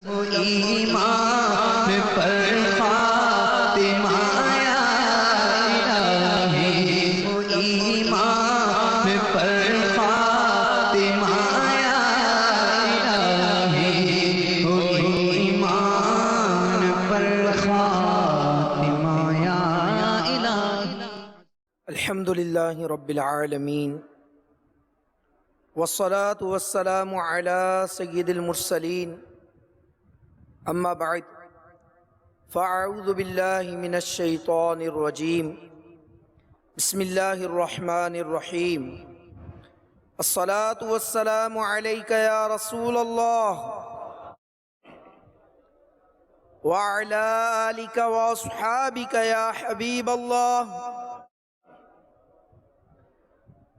ایمان پر خاتمہ یا الہی، ایمان پر خاتمہ یا الہی، ایمان پر خاتمہ یا الہی۔ الحمدللہ رب العالمین، والصلاة والسلام على سید المرسلین، اما بعد فاعوذ باللہ من الشیطان الرجیم، بسم اللہ الرحمن الرحیم۔ الصلاة والسلام علیک یا رسول اللہ وعلى آلک واصحابک یا حبیب اللہ۔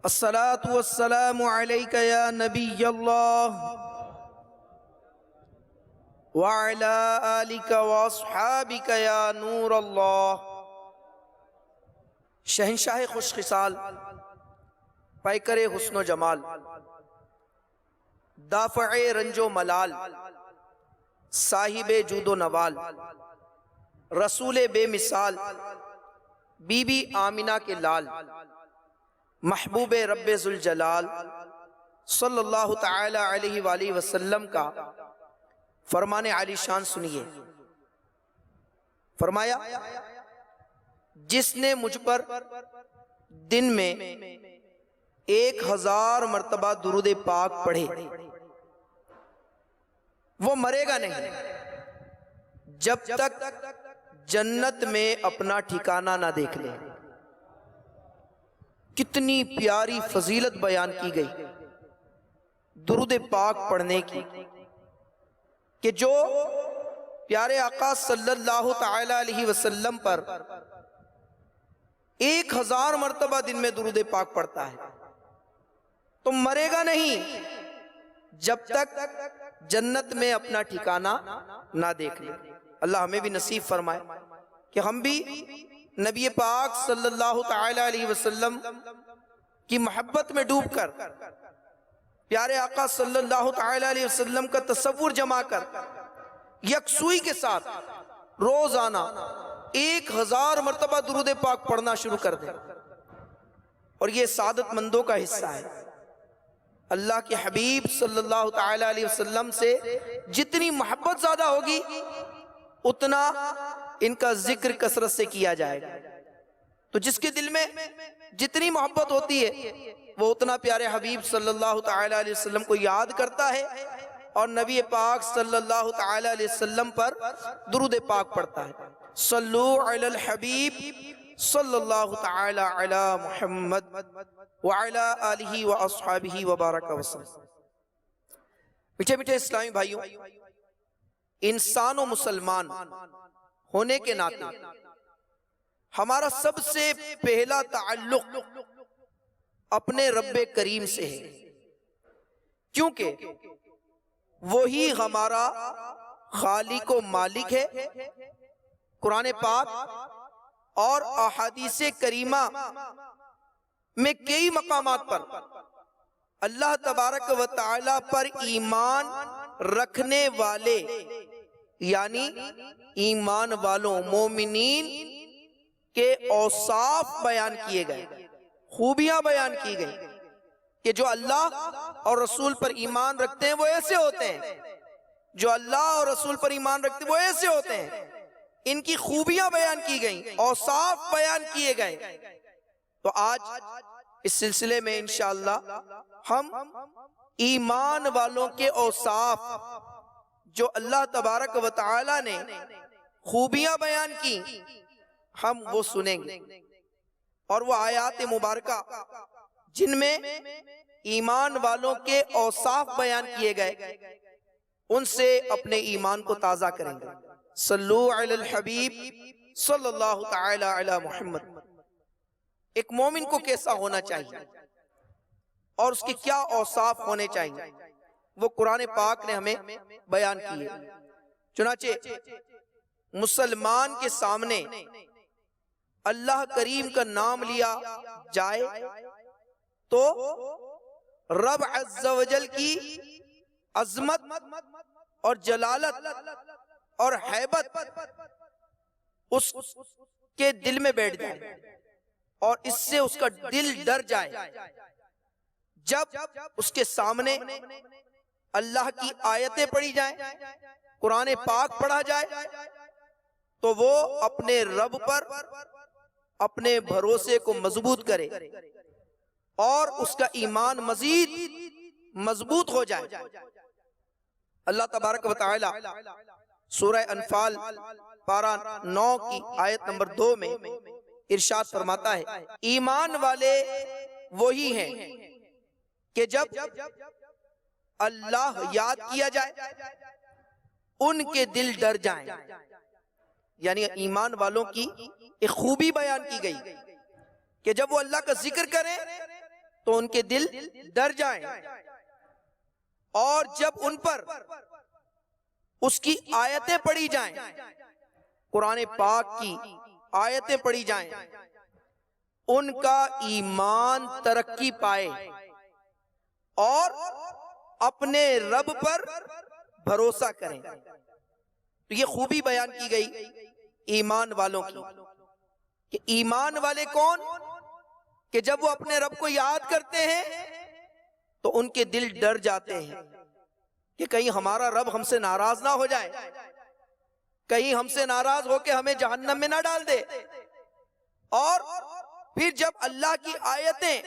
الصلاة والسلام علیک یا نبی اللہ وعلی آلک واصحابک یا نور اللہ۔ شہنشاہ خوش خصال، پیکر حسن و جمال، دافع رنج و ملال، صاحب جود و نوال، رسول بے مثال، بی بی آمنہ کے لال، محبوب رب ذوالجلال صلی اللہ تعالی علیہ وآلہ وسلم کا فرمان عالی شان سنیے۔ فرمایا، جس نے مجھ پر دن میں 1000 مرتبہ درود پاک پڑھے وہ مرے گا نہیں جب تک جنت میں اپنا ٹھکانہ نہ دیکھ لے۔ کتنی پیاری فضیلت بیان کی گئی درود پاک پڑھنے کی، کہ جو پیارے آقا صلی اللہ تعالی علیہ وسلم پر 1000 مرتبہ دن میں درود پاک پڑھتا ہے تو مرے گا نہیں جب تک جنت میں اپنا ٹھکانہ نہ دیکھ لے۔ اللہ ہمیں بھی نصیب فرمائے کہ ہم بھی نبی پاک صلی اللہ تعالی علیہ وسلم کی محبت میں ڈوب کر، پیارے آقا صلی اللہ تعالی علیہ وسلم کا تصور جما کر، یکسوئی کے ساتھ روزانہ 1000 مرتبہ درود پاک پڑھنا شروع کر دیں۔ اور یہ سعادت مندوں کا حصہ ہے۔ اللہ کے حبیب صلی اللہ تعالی علیہ وسلم سے جتنی محبت زیادہ ہوگی اتنا ان کا ذکر کثرت سے کیا جائے گا۔ تو جس کے دل میں جتنی محبت ہوتی ہے وہ اتنا پیارے حبیب صلی اللہ تعالی علیہ وسلم کو یاد کرتا ہے اور نبی پاک صلی اللہ تعالی علیہ وسلم پر درود پاک پڑھتا ہے۔ صلو علی الحبیب صلی اللہ تعالی علی محمد وعلی آلہ واصحابہ وبارک وسلم۔ میٹھے میٹھے اسلامی بھائیوں، انسان و مسلمان ہونے کے ناطے ہمارا سب سے پہلا تعلق اپنے رب کریم سے ہے، کیونکہ وہی ہمارا خالق و مالک ہے۔ قرآن پاک اور احادیث کریمہ میں کئی مقامات پر اللہ تبارک و تعالی پر ایمان رکھنے والے، یعنی ایمان والوں مومنین کے اوصاف بیان کیے گئے، خوبیاں بیان کی گئی کہ جو اللہ اور رسول پر ایمان رکھتے ہیں وہ ایسے ہوتے ہیں، جو اللہ اور رسول پر ایمان رکھتے ہیں وہ ایسے ہوتے ہیں۔ ان کی خوبیاں بیان کی گئیں، اوصاف بیان کیے گئے۔ تو آج اس سلسلے میں انشاءاللہ ہم ایمان والوں کے اوصاف جو اللہ تبارک و تعالی نے خوبیاں بیان کی ہم وہ سنیں گے، اور وہ آیات مبارکہ جن میں ایمان والوں کے اوصاف بیان کیے گئے ان سے اپنے ایمان کو تازہ کریں گے۔ صلو علی الحبیب صلی اللہ تعالی علی محمد۔ ایک مومن کو کیسا ہونا چاہیے اور اس کے کیا اوصاف ہونے چاہیے وہ قرآن پاک نے ہمیں بیان کیے۔ چنانچہ مسلمان کے سامنے اللہ کریم کا نام لیا جائے تو رب عز و جل کی عظمت اور جلالت اور ہیبت اس کے دل میں بیٹھ جائے اور اس سے اس کا دل ڈر جائے. جب اس کے سامنے اللہ کی آیتیں پڑھی جائیں، قرآن پاک پڑھا جائے، تو وہ اپنے رب پر اپنے بھروسے کو مضبوط کرے اور اس کا ایمان مزید مضبوط ہو جائے. اللہ تبارک و تعالی سورہ انفال پارہ 9 کی آیت نمبر 2 میں ارشاد فرماتا ہے، ایمان والے وہی ہیں کہ جب اللہ یاد کیا جائے ان کے دل ڈر جائیں. یعنی ایمان والوں کی ایک خوبی بیان کی گئی کہ جب وہ اللہ کا ذکر کریں تو ان کے دل ڈر جائیں، اور جب ان پر اس کی آیتیں پڑھی جائیں، قرآن پاک کی آیتیں پڑھی جائیں، ان کا ایمان ترقی پائے اور اپنے رب پر بھروسہ کریں. تو یہ خوبی بیان کی گئی ایمان والوں کی کہ ایمان والے کون؟ کہ جب وہ اپنے رب کو یاد کرتے ہیں تو ان کے دل ڈر جاتے ہیں کہ کہیں ہمارا رب ہم سے ناراض نہ ہو جائے، کہیں ہم سے ناراض ہو کے ہمیں جہنم میں نہ ڈال دے. اور پھر جب اللہ کی آیتیں،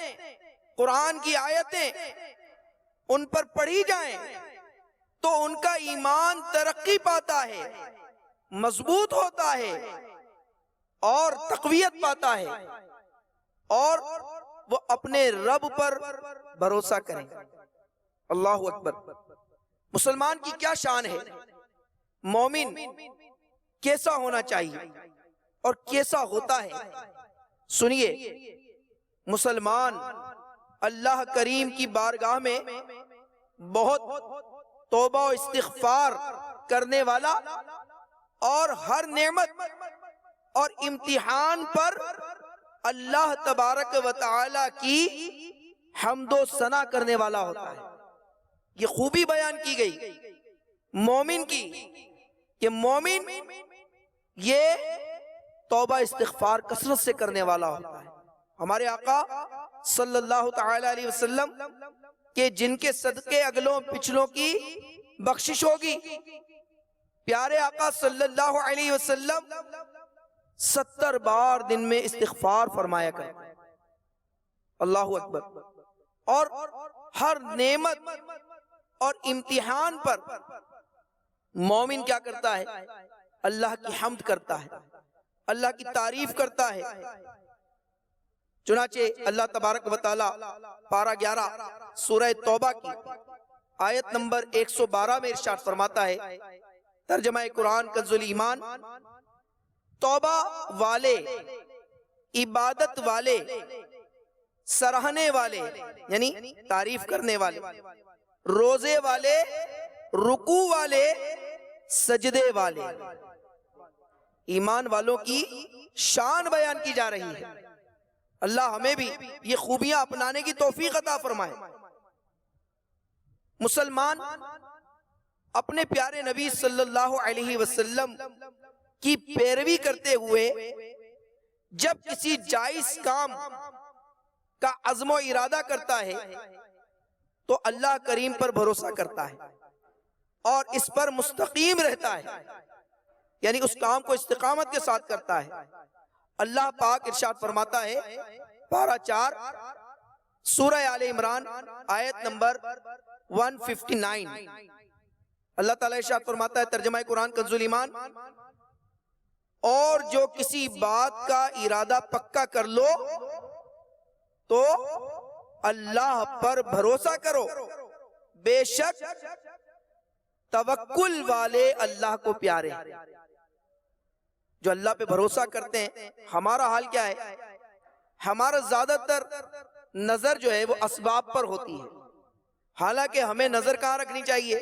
قرآن کی آیتیں ان پر پڑھی جائیں تو ان کا ایمان ترقی پاتا ہے، مضبوط ہوتا ہے اور تقویت پاتا ہے، اور وہ اپنے رب پر بھروسہ کریں. اللہ اکبر. مسلمان کی کیا شان ہے، مومن کیسا ہونا چاہیے اور کیسا ہوتا ہے؟ سنیے، مسلمان اللہ کریم کی بارگاہ میں بہت توبہ و استغفار کرنے والا اور ہر نعمت اور امتحان پر اللہ تبارک و تعالی کی حمد و ثنا کرنے والا ہوتا ہے. یہ خوبی بیان کی گئی مومن کی کہ مومن یہ توبہ استغفار کثرت سے کرنے والا ہوتا ہے. ہمارے آقا صلی اللہ تعالی علیہ وسلم کہ جن کے صدقے اگلوں پچھلوں کی بخشش ہوگی، پیارے آقا صلی اللہ علیہ وسلم 70 بار دن میں استغفار فرمایا کرتے. اللہ اکبر. اور ہر نعمت اور امتحان پر مومن کیا کرتا ہے؟ اللہ کی حمد کرتا ہے، اللہ کی تعریف کرتا ہے. چنانچہ اللہ تبارک و تعالی پارہ 11 سورہ توبہ کی آیت نمبر 112 میں ارشاد فرماتا ہے، ترجمہ قرآن کنز الایمان، توبہ والے، عبادت والے، سراہنے والے یعنی تعریف کرنے والے، روزے والے، رکوع والے، سجدے والے. ایمان والوں کی شان بیان کی جا رہی ہے. اللہ ہمیں بھی یہ خوبیاں اپنانے کی توفیق عطا فرمائے. مسلمان اپنے پیارے نبی صلی اللہ علیہ وسلم کی پیروی کرتے ہوئے جب کسی جائز کام کا عزم و ارادہ کرتا ہے تو اللہ کریم پر بھروسہ کرتا ہے اور اس پر مستقیم رہتا ہے، یعنی اس کام کو استقامت کے ساتھ کرتا ہے. اللہ پاک ارشاد فرماتا ہے پارہ 4 سورہ آل عمران آیت نمبر 159. اللہ تعالیٰ ارشاد فرماتا ہے، ترجمہ قرآن کنز الایمان، اور جو کسی بات کا ارادہ پکا کر لو تو اللہ پر بھروسہ کرو، بے شک توکل والے اللہ کو پیارے. جو اللہ پہ بھروسہ کرتے ہیں، ہمارا حال کیا ہے؟ ہمارا زیادہ تر نظر جو ہے وہ اسباب پر ہوتی ہے، حالانکہ ہمیں نظر کہاں رکھنی چاہیے؟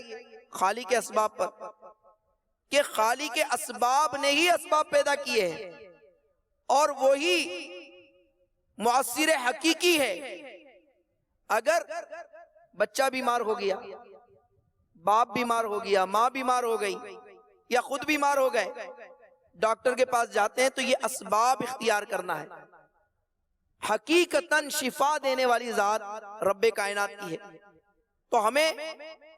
خالق کے اسباب پر، کہ خالق کے اسباب نے ہی اسباب پیدا کیے ہیں اور وہی مؤثر حقیقی ہے. اگر بچہ بیمار ہو گیا، باپ بیمار ہو گیا، ماں بیمار ہو گئی یا خود بیمار ہو گئے، ڈاکٹر کے پاس جاتے ہیں تو یہ اسباب اختیار کرنا ہے۔ حقیقتاً شفا دینے والی ذات رب کائنات کی ہے، تو ہمیں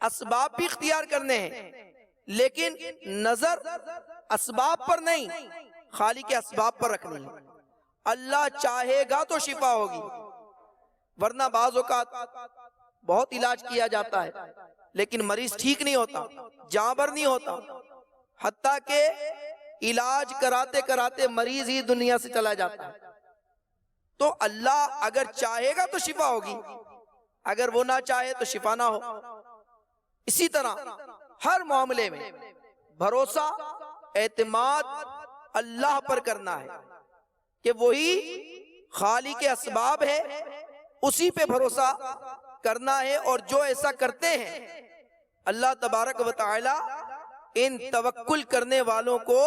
اسباب بھی اختیار کرنے ہیں، لیکن نظر اسباب پر نہیں، خالق کے اسباب پر رکھنی ہے۔ اللہ چاہے گا تو شفا ہوگی، ورنہ بعض اوقات بہت علاج کیا جاتا ہے لیکن مریض ٹھیک نہیں ہوتا، جاں بر نہیں ہوتا، حتیٰ کہ علاج کراتے کراتے مریض ہی دنیا سے چلا جاتا ہے۔ تو اللہ اگر چاہے گا تو شفا ہوگی، اگر وہ نہ چاہے تو شفا نہ ہو۔ اسی طرح ہر معاملے میں بھروسہ، اعتماد اللہ پر کرنا ہے کہ وہی خالق اسباب ہے، اسی پہ بھروسہ کرنا ہے، اور جو ایسا کرتے ہیں اللہ تبارک و تعالی ان توکل کرنے والوں کو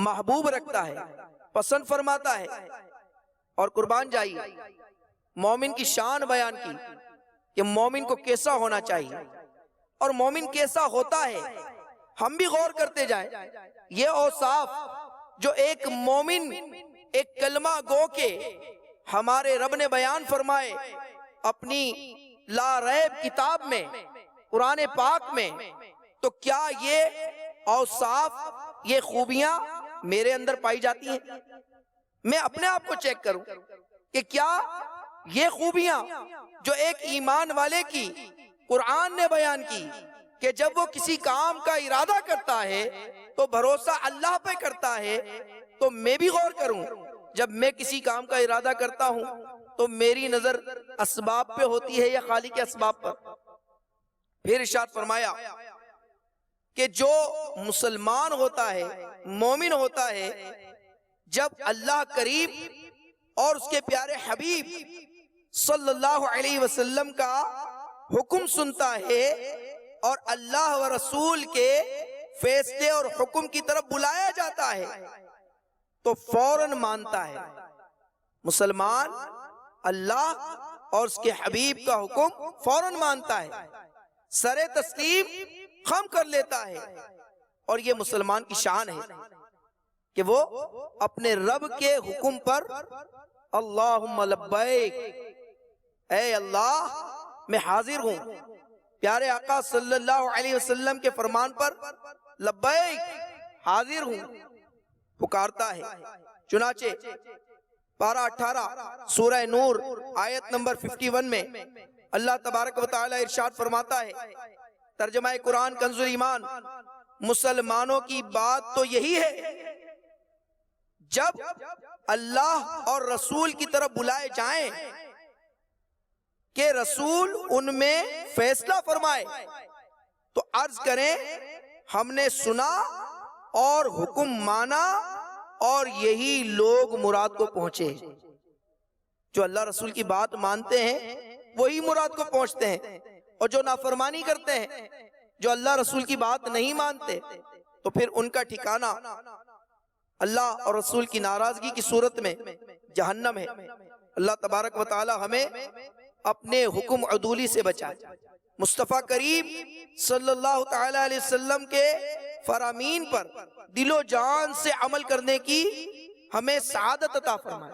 محبوب رکھتا ہے، پسند فرماتا ہے۔ اور قربان جائیے، مومن کی شان بیان کی کہ مومن کو کیسا ہونا چاہیے اور مومن کیسا ہوتا ہے، ہم بھی غور کرتے جائیں۔ یہ اوصاف جو ایک مومن، ایک کلمہ گو کے ہمارے رب نے بیان فرمائے اپنی لا ریب کتاب میں، قرآن پاک میں، تو کیا یہ اوصاف، یہ خوبیاں میرے اندر پائی جاتی ہیں؟ میں اپنے آپ کو چیک کروں کہ کیا یہ خوبیاں جو ایک ایمان والے کی قرآن نے بیان کی کہ جب وہ کسی کام کا ارادہ کرتا ہے تو بھروسہ اللہ پہ کرتا ہے، تو میں بھی غور کروں جب میں کسی کام کا ارادہ کرتا ہوں تو میری نظر اسباب پہ ہوتی ہے یا خالق کے اسباب پر؟ پھر ارشاد فرمایا کہ جو مسلمان ہوتا ہے، مومن ہوتا ہے، جب اللہ کریم اور اس کے پیارے حبیب صلی اللہ علیہ وسلم کا حکم سنتا ہے اور اللہ و رسول کے فیصلے اور حکم کی طرف بلایا جاتا ہے تو فوراً مانتا ہے۔ مسلمان اللہ اور اس کے حبیب کا حکم فوراً مانتا ہے، سر تسلیم خم کر لیتا ہے، اور یہ مسلمان کی شان ہے کہ وہ اپنے رب کے حکم پر اللہم لبیک، اے اللہ میں حاضر ہوں، پیارے آقا صلی اللہ علیہ وسلم کے فرمان پر لبیک، حاضر ہوں، پکارتا ہے۔ چنانچہ پارہ 18 سورہ نور آیت نمبر 51 میں اللہ تبارک و تعالی ارشاد فرماتا ہے، ترجمہ قرآن کنز ایمان، مسلمانوں کی بات تو یہی ہے جب اللہ اور رسول کی طرف بلائے جائیں کہ رسول ان میں فیصلہ فرمائے تو عرض کریں ہم نے سنا اور حکم مانا، اور یہی لوگ مراد کو پہنچے۔ جو اللہ رسول کی بات مانتے ہیں وہی مراد کو پہنچتے ہیں، اور جو نافرمانی کرتے ہیں، جو اللہ رسول کی بات نہیں مانتے، تو پھر ان کا ٹھکانہ اللہ اور رسول کی ناراضگی کی صورت میں جہنم ہے۔ اللہ تبارک و تعالی ہمیں اپنے حکم عدولی سے بچائے، مصطفیٰ کریم صلی اللہ تعالی علیہ وسلم کے فرامین پر دل و جان سے عمل کرنے کی ہمیں سعادت عطا فرمائے۔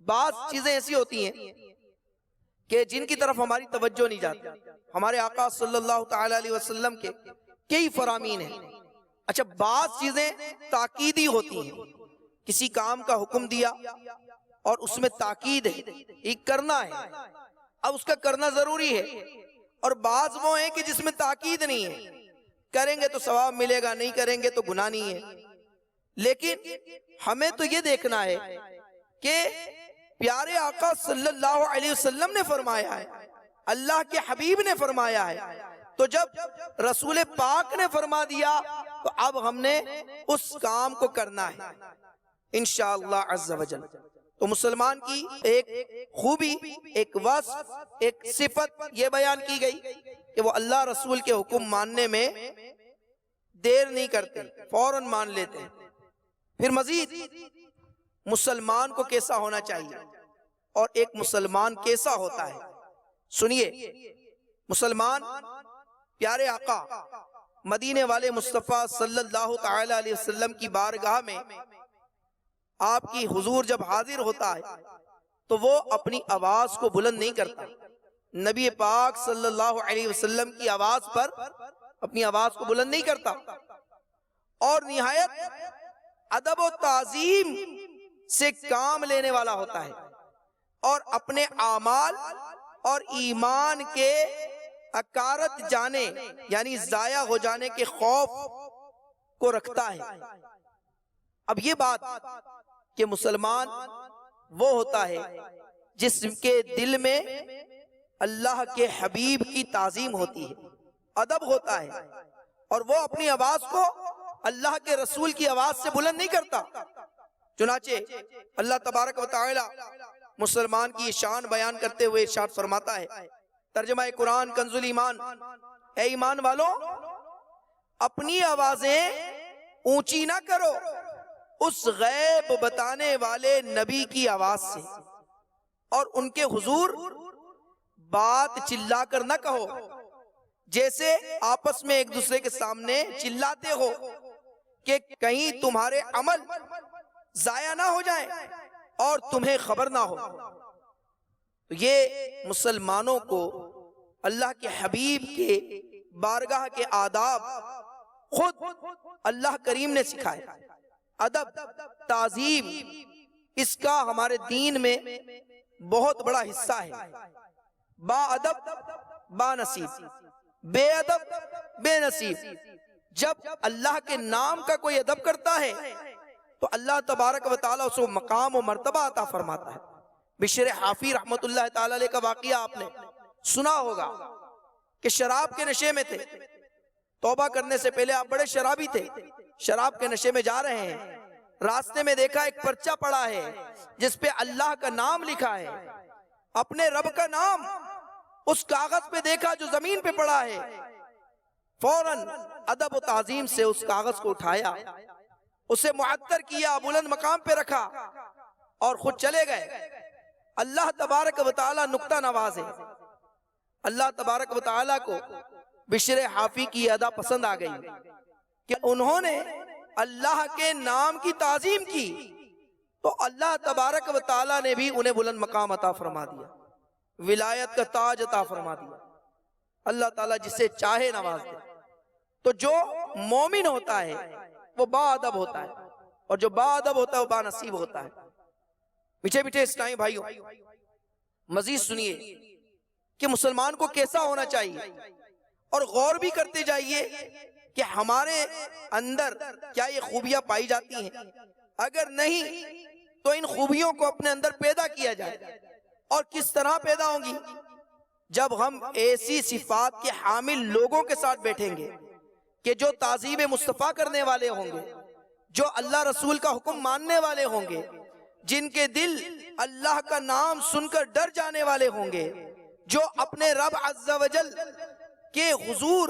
بعض چیزیں ایسی ہوتی ہیں کہ جن کی طرف ہماری توجہ نہیں جاتی۔ ہمارے آقا صلی اللہ تعالی علیہ وسلم کے کئی فرامین ہیں، اچھا بعض چیزیں تاکیدی ہوتی ہیں، کسی کام کا حکم دیا اور اس میں تاکید ہے، یہ کرنا ہے، اب اس کا کرنا ضروری ہے، اور بعض وہ ہیں کہ جس میں تاکید نہیں ہے، کریں گے تو ثواب ملے گا، نہیں کریں گے تو گناہ نہیں ہے۔ لیکن ہمیں تو یہ دیکھنا ہے کہ پیارے آقا صلی اللہ علیہ وسلم نے فرمایا ہے، اللہ کے حبیب نے فرمایا ہے، تو جب رسول پاک نے فرما دیا تو اب ہم نے اس کام کو کرنا ہے انشاءاللہ عز و جل۔ تو مسلمان کی ایک خوبی، ایک وصف، ایک صفت یہ بیان کی گئی کہ وہ اللہ رسول کے حکم ماننے میں دیر نہیں کرتے، فوراً مان لیتے ہیں۔ پھر مزید مسلمان کو کیسا ہونا چاہیے اور ایک مسلمان کیسا ہوتا ہے، سنیے۔ مسلمان پیارے آقا مدینے والے مصطفیٰ صلی اللہ تعالی علیہ وسلم کی بارگاہ میں آپ کی حضور جب حاضر ہوتا ہے تو وہ اپنی آواز کو بلند نہیں کرتا. نبی پاک صلی اللہ علیہ وسلم کی آواز پر اپنی آواز کو بلند نہیں کرتا اور نہایت ادب و تعظیم سے کام لینے والا ہوتا ہے اور اپنے اعمال اور ایمان کے اکارت جانے یعنی ضائع ہو جانے کے خوف کو رکھتا ہے. اب یہ بات کہ مسلمان وہ ہوتا ہے جس کے دل میں اللہ کے حبیب کی تعظیم ہوتی ہے, ادب ہوتا ہے, اور وہ اپنی آواز کو اللہ کے رسول کی آواز سے بلند نہیں کرتا. چنانچہ اللہ تبارک و تعالی مسلمان کی شان بیان کرتے ہوئے ارشاد فرماتا ہے, ترجمہ قرآن کنز الایمان, اے ایمان والو اپنی آوازیں اونچی نہ کرو اس غیب بتانے والے نبی کی آواز سے, اور ان کے حضور بات چلا کر نہ کہو جیسے آپس میں ایک دوسرے کے سامنے چلاتے ہو کہ کہیں تمہارے عمل ضائع نہ ہو جائیں اور تمہیں خبر نہ ہو. تو یہ مسلمانوں کو اللہ کے حبیب کے بارگاہ کے آداب خود اللہ کریم نے سکھائے. ادب تعظیم اس کا ہمارے دین میں بہت بڑا حصہ ہے. با ادب با نصیب, بے ادب بے نصیب. جب اللہ کے نام کا کوئی ادب کرتا ہے تو اللہ تبارک و تعالیٰ اسے مقام و مرتبہ عطا فرماتا ہے. بشر حافی رحمت اللہ تعالیٰ علیہ کا واقعہ آپ نے سنا ہوگا کہ شراب کے نشے میں تھے. توبہ کرنے سے پہلے آپ بڑے شرابی تھے, شراب کے نشے میں جا رہے ہیں, راستے میں دیکھا ایک پرچہ پڑا ہے جس پہ اللہ کا نام لکھا ہے, اپنے رب کا نام اس کاغذ پہ دیکھا جو زمین پہ پڑا ہے, فوراً ادب و تعظیم سے اس کاغذ کو اٹھایا, اسے معطر کیا, بلند مقام پہ رکھا اور خود چلے گئے. اللہ تبارک و تعالی نکتہ نواز ہے. اللہ تبارک و تعالی کو بشر حافی کی ادا پسند آ گئی کہ انہوں نے اللہ کے نام کی تعظیم کی تو اللہ تبارک و تعالی نے بھی انہیں بلند مقام عطا فرما دیا, ولایت کا تاج عطا فرما دیا. اللہ تعالیٰ جسے چاہے نواز دے. تو جو مومن ہوتا ہے وہ با ادب ہوتا ہے, اور جو با ادب ہوتا ہے وہ با نصیب ہوتا ہے. میٹھے میٹھے اسلامی بھائیوں, مزید سنیے کہ مسلمان کو کیسا ہونا چاہیے, اور غور بھی کرتے جائیے کہ ہمارے اندر کیا یہ خوبیاں پائی جاتی ہیں. اگر نہیں تو ان خوبیوں کو اپنے اندر پیدا کیا جائے. اور کس طرح پیدا ہوں گی؟ جب ہم ایسی صفات کے حامل لوگوں کے ساتھ بیٹھیں گے کہ جو تعظیم مصطفیٰ کرنے والے ہوں گے, جو اللہ رسول کا حکم ماننے والے ہوں گے, جن کے دل اللہ کا نام سن کر ڈر جانے والے ہوں گے, جو اپنے رب عز و جل کے حضور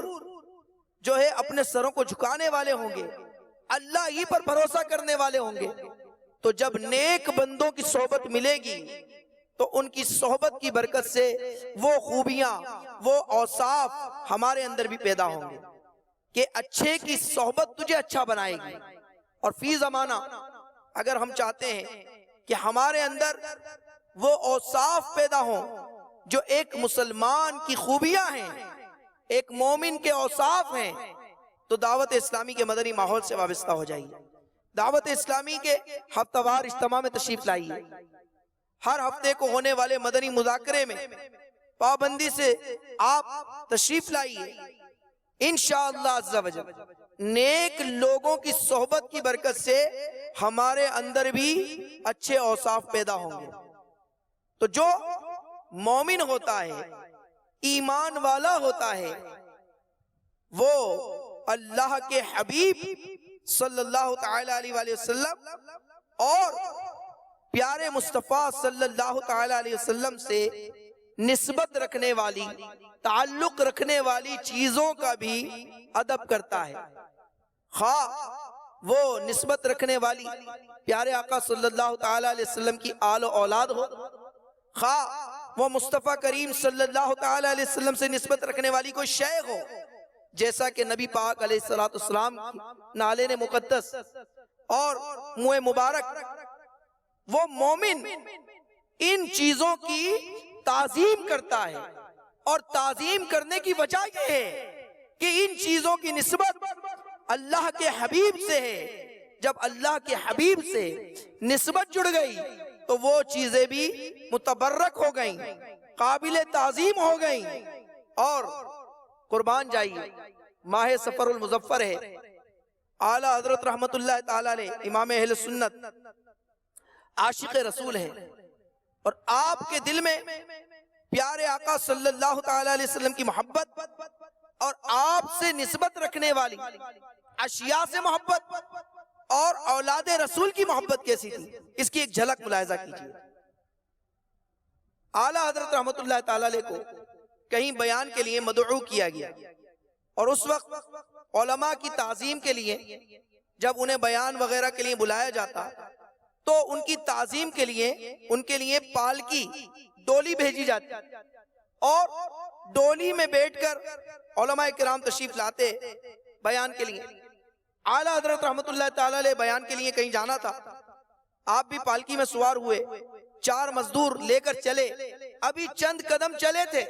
جو ہے اپنے سروں کو جھکانے والے ہوں گے, اللہ ہی پر بھروسہ کرنے والے ہوں گے. تو جب نیک بندوں کی صحبت ملے گی تو ان کی صحبت کی برکت سے وہ خوبیاں, وہ اوصاف ہمارے اندر بھی پیدا ہوں گے کہ اچھے کی صحبت تجھے اچھا بنائے گی. اور فی زمانہ اگر ہم چاہتے ہیں کہ ہمارے اندر وہ اوصاف پیدا ہوں جو ایک مسلمان کی خوبیاں ہیں, ایک مومن کے اوصاف ہیں, تو دعوت اسلامی کے مدنی ماحول سے وابستہ ہو جائیے. دعوت اسلامی کے ہفتہ وار اجتماع میں تشریف لائیے. ہر ہفتے کو ہونے والے مدنی مذاکرے میں پابندی سے آپ تشریف لائیے. انشاءاللہ عز و جل نیک لوگوں کی صحبت کی برکت سے ہمارے اندر بھی اچھے اوصاف پیدا ہوں گے. تو جو مومن ہوتا ہے, ایمان والا ہوتا ہے, وہ اللہ کے حبیب صلی اللہ تعالی علیہ وآلہ وسلم اور پیارے مصطفیٰ صلی اللہ تعالی علیہ وسلم سے نسبت رکھنے والی, تعلق رکھنے والی چیزوں کا بھی ادب کرتا ہے. خواہ وہ نسبت رکھنے والی پیارے آقا صلی اللہ تعالی علیہ وسلم کی آل و اولاد ہو, خواہ وہ مصطفیٰ کریم صلی اللہ تعالی علیہ وسلم سے نسبت رکھنے والی کوئی شے ہو, جیسا کہ نبی پاک علیہ السلام نالے مقدس اور منہ مبارک، وہ مومن ان چیزوں کی تعظیم کرتا ہے، اور تعظیم کرنے کی وجہ یہ ہے کہ ان چیزوں کی نسبت اللہ کے حبیب سے ہے۔ جب اللہ کے حبیب سے نسبت جڑ گئی تو وہ چیزیں بھی متبرک ہو گئیں، قابل تعظیم ہو گئیں۔ اور قربان جائیے، ماہ سفر المظفر ہے، اعلیٰ حضرت رحمت اللہ تعالی علیہ امام اہل سنت عاشق رسول ہے، اور آپ کے دل میں پیارے آقا صلی اللہ تعالی علیہ وسلم کی محبت اور آپ سے نسبت رکھنے والی اشیاء سے محبت اور اولاد رسول کی محبت کیسی تھی، اس کی ایک جھلک ملاحظہ کیجیے۔ اعلیٰ حضرت رحمت اللہ تعالی علیہ کو کہیں بیان کے لیے مدعو کیا گیا، اور اس وقت علماء کی تعظیم کے لیے جب انہیں بیان وغیرہ کے لیے بلایا جاتا تو ان کی تعظیم کے لیے ان کے لیے پالکی ڈولی بھیجی جاتی، اور ڈولی میں بیٹھ کر علماء کرام تشریف لاتے بیان کے لیے۔ اعلیٰ حضرت رحمت اللہ تعالی علیہ بیان کے لیے کہیں جانا تھا، آپ بھی پالکی میں سوار ہوئے، 4 مزدور لے کر چلے، ابھی چند قدم چلے تھے،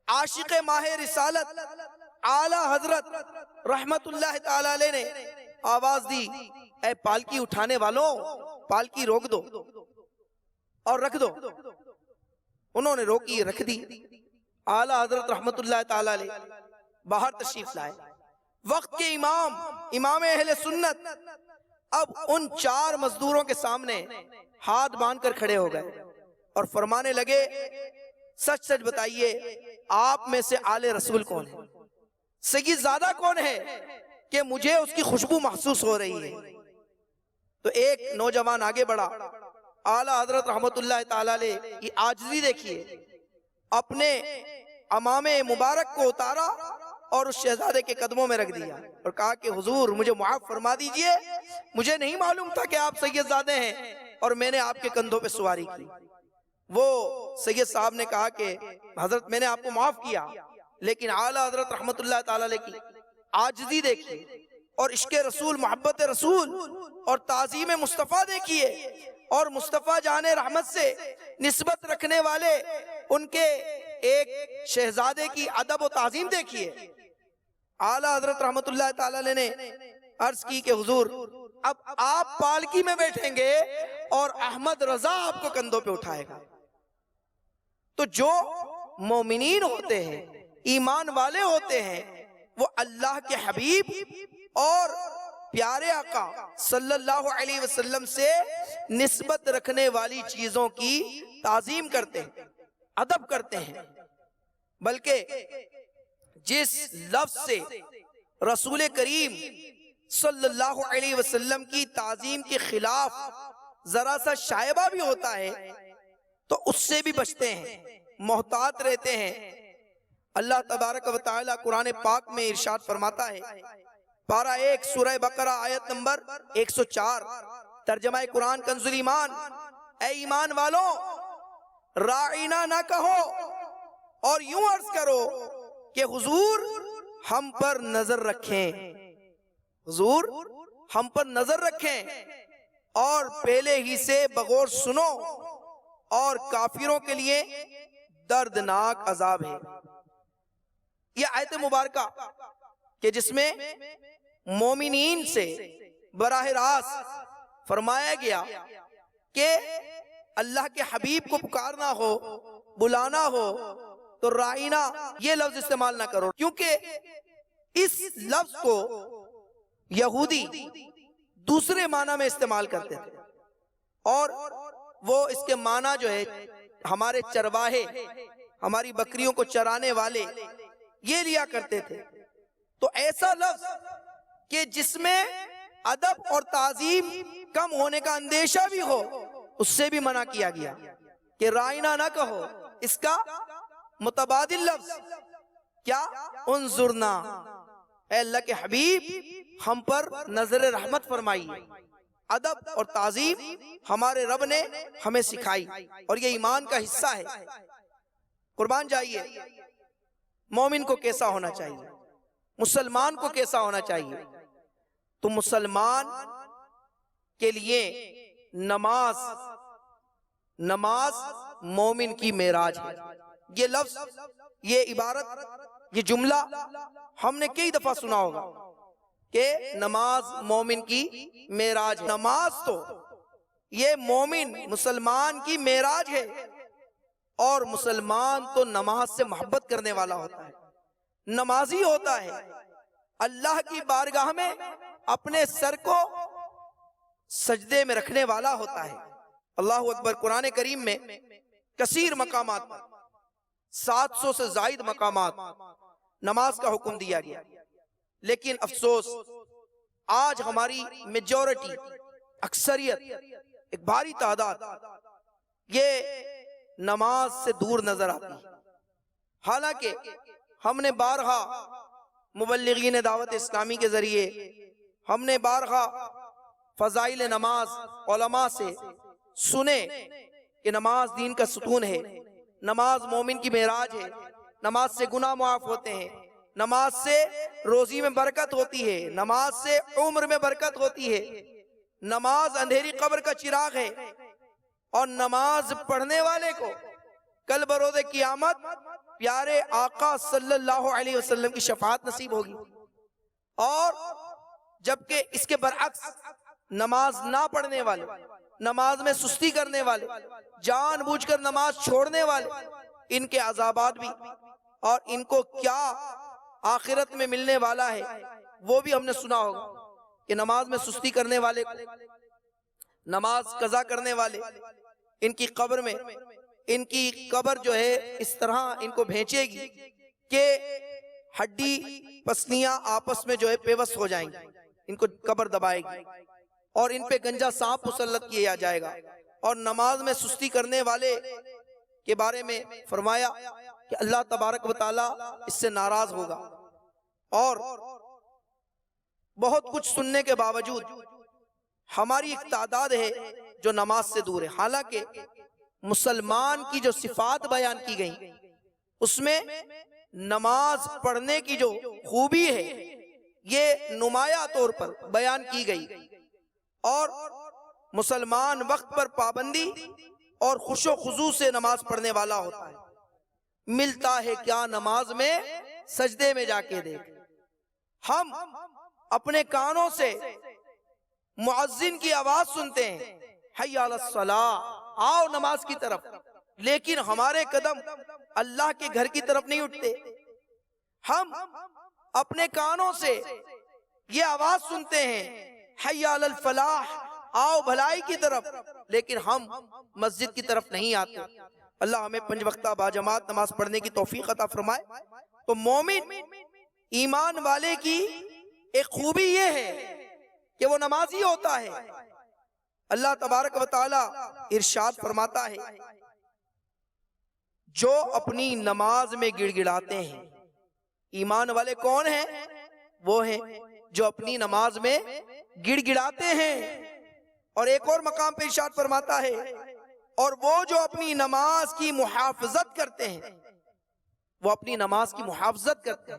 عاشق ماہ رسالت اعلیٰ حضرت رحمت اللہ تعالی علیہ نے آواز دی، اے پالکی اٹھانے والوں، پالکی روک دو اور رکھ دو۔ انہوں نے روکی، رکھ دی۔ اعلیٰ حضرت رحمت اللہ تعالی علیہ باہر تشریف لائے، وقت کے امام اہل سنت اب ان 4 مزدوروں کے سامنے ہاتھ باندھ کر کھڑے ہو گئے اور فرمانے لگے، سچ سچ بتائیے آپ میں سے آل رسول کون ہے، سید زادہ کون ہے کہ مجھے اس کی خوشبو محسوس ہو رہی ہے۔ تو ایک نوجوان آگے بڑھا، اعلیٰ حضرت رحمت اللہ تعالی علیہ کی عاجزی دیکھیے، اپنے امامِ مبارک کو اتارا اور اس شہزادے کے قدموں میں رکھ دیا اور کہا کہ حضور مجھے معاف فرما دیجئے، مجھے نہیں معلوم تھا کہ آپ سید زادے ہیں اور میں نے آپ کے کندھوں پہ سواری کی۔ وہ سید صاحب نے کہا کہ حضرت میں نے آپ کو معاف کیا، لیکن اعلیٰ حضرت رحمت اللہ تعالی علیہ کی عاجزی دیکھیے اور عشق رسول، محبت رسول اور تعظیم مصطفیٰ دیکھیے، اور مصطفیٰ جان رحمت سے نسبت رکھنے والے ان کے ایک شہزادے کی ادب و تعظیم دیکھیے۔ اعلیٰ حضرت رحمت اللہ تعالی علیہ نے عرض کی کہ حضور اب آپ پالکی میں بیٹھیں گے اور احمد رضا آپ کو کندھوں پہ اٹھائے گا۔ تو جو مومنین ہوتے ہیں، ایمان والے ہوتے ہیں، وہ اللہ کے حبیب اور پیارے آقا صلی اللہ علیہ وسلم سے نسبت رکھنے والی چیزوں کی تعظیم کرتے ہیں، ادب کرتے ہیں۔ بلکہ جس لفظ سے رسول کریم صلی اللہ علیہ وسلم کی تعظیم کے خلاف ذرا سا شائبہ بھی ہوتا ہے تو اس سے بھی بچتے ہیں، محتاط رہتے ہیں۔ اللہ تبارک و تعالی قرآن پاک میں ارشاد فرماتا ہے، پارہ 1 سورہ بقرہ آیت نمبر 104، ترجمہ قرآن کنز ایمان، اے ایمان والوں راعینا نہ کہو اور یوں عرض کرو کہ حضور ہم پر نظر رکھیں، حضور ہم پر نظر رکھیں، اور پہلے ہی سے بغور سنو، اور کافروں کے لیے دردناک عذاب ہے۔ یہ آیت مبارکہ کہ جس میں مومنین سے براہ راست فرمایا گیا کہ اللہ کے حبیب کو پکارنا ہو، بلانا ہو تو رائنا یہ لفظ استعمال نہ کرو، کیونکہ اس لفظ کو یہودی دوسرے معنی میں استعمال کرتے تھے، اور وہ اس کے معنی جو ہے ہمارے چرواہے، ہماری بکریوں کو چرانے والے یہ لیا کرتے تھے۔ تو ایسا لفظ کہ جس میں ادب اور تعظیم کم ہونے کا اندیشہ بھی ہو، اس سے بھی منع کیا گیا کہ رائنا نہ کہو۔ اس کا متبادل لفظ کیا؟ انظرنا، اے اللہ کے حبیب ہم پر نظر رحمت فرمائی۔ ادب اور تعظیم ہمارے رب نے ہمیں سکھائی اور یہ ایمان کا حصہ ہے۔ قربان جائیے، مومن کو کیسا ہونا چاہیے؟ مسلمان کو کیسا ہونا چاہیے؟ تو مسلمان کے لیے نماز مومن کی معراج ہے۔ یہ لفظ، یہ عبارت، یہ جملہ ہم نے کئی دفعہ سنا ہوگا کہ نماز مومن کی معراج ہے۔ نماز تو یہ مومن مسلمان کی معراج ہے، اور مسلمان تو نماز سے محبت کرنے والا ہوتا ہے، نمازی ہوتا ہے، اللہ کی بارگاہ میں اپنے سر کو سجدے میں رکھنے والا ہوتا ہے۔ اللہ اکبر۔ قرآن کریم میں کثیر مقامات، 700 سے زائد مقامات نماز کا حکم دیا گیا، لیکن افسوس آج ہماری میجورٹی، اکثریت، ایک بھاری تعداد یہ نماز سے دور نظر آتی ہے۔ حالانکہ ہم نے بارہا مبلغین دعوت اسلامی کے ذریعے، ہم نے بارہا فضائل نماز علماء سے سنے کہ نماز دین کا ستون ہے، نماز مومن کی معراج ہے، نماز سے گناہ معاف ہوتے ہیں، نماز سے روزی میں برکت ہوتی ہے، نماز سے عمر میں برکت ہوتی ہے، نماز اندھیری قبر کا چراغ ہے، اور نماز پڑھنے والے کو کل بروز قیامت پیارے آقا صلی اللہ علیہ وسلم کی شفاعت نصیب ہوگی۔ اور جبکہ اس کے برعکس نماز نہ پڑھنے والے، نماز میں سستی کرنے والے، جان بوجھ کر نماز چھوڑنے والے، ان کے عذابات بھی اور ان کو کیا آخرت میں ملنے والا ہے وہ بھی ہم نے سنا ہوگا کہ نماز میں سستی کرنے والے، نماز قضا کرنے والے، ان کی قبر میں، ان کی قبر جو ہے اس طرح ان کو بھینچے گی کہ ہڈی پسلیاں آپس میں جو ہے پیوست ہو جائیں گی، ان کو قبر دبائے گی، اور ان پہ گنجا سانپ مسلط کیا جائے گا۔ اور نماز میں سستی کرنے والے کے بارے میں فرمایا کہ اللہ تبارک و تعالی اس سے ناراض ہوگا۔ اور بہت کچھ سننے کے باوجود ہماری ایک تعداد ہے جو نماز سے دور ہے۔ حالانکہ مسلمان کی جو صفات بیان کی گئی اس میں نماز پڑھنے کی جو خوبی ہے یہ نمایاں طور پر بیان کی گئی، اور مسلمان وقت پر پابندی اور خوش و خضوع سے نماز پڑھنے والا ہوتا ہے۔ ملتا ہے کیا نماز میں، سجدے میں جا کے دیکھ۔ ہم اپنے کانوں سے مؤذن کی آواز سنتے ہیں، حی علی الصلاۃ، آؤ نماز کی طرف، لیکن ہمارے قدم اللہ کے گھر کی طرف نہیں اٹھتے۔ ہم اپنے کانوں سے یہ آواز سنتے ہیں، حی علی الفلاح، آؤ بھلائی کی طرف، لیکن ہم مسجد کی طرف نہیں آتے۔ اللہ ہمیں 5 وقتہ باجماعت نماز پڑھنے کی توفیق عطا فرمائے۔ تو مومن ایمان والے کی ایک خوبی یہ ہے کہ وہ نمازی ہوتا ہے۔ اللہ تبارک و تعالی ارشاد فرماتا ہے، جو اپنی نماز میں گڑ گڑاتے ہیں۔ ایمان والے کون ہیں؟ وہ ہیں جو اپنی نماز میں گڑ گڑاتے ہیں۔ اور ایک اور مقام پہ ارشاد فرماتا ہے، اور وہ جو اپنی نماز کی محافظت کرتے ہیں، وہ اپنی نماز کی محافظت کرتے ہیں،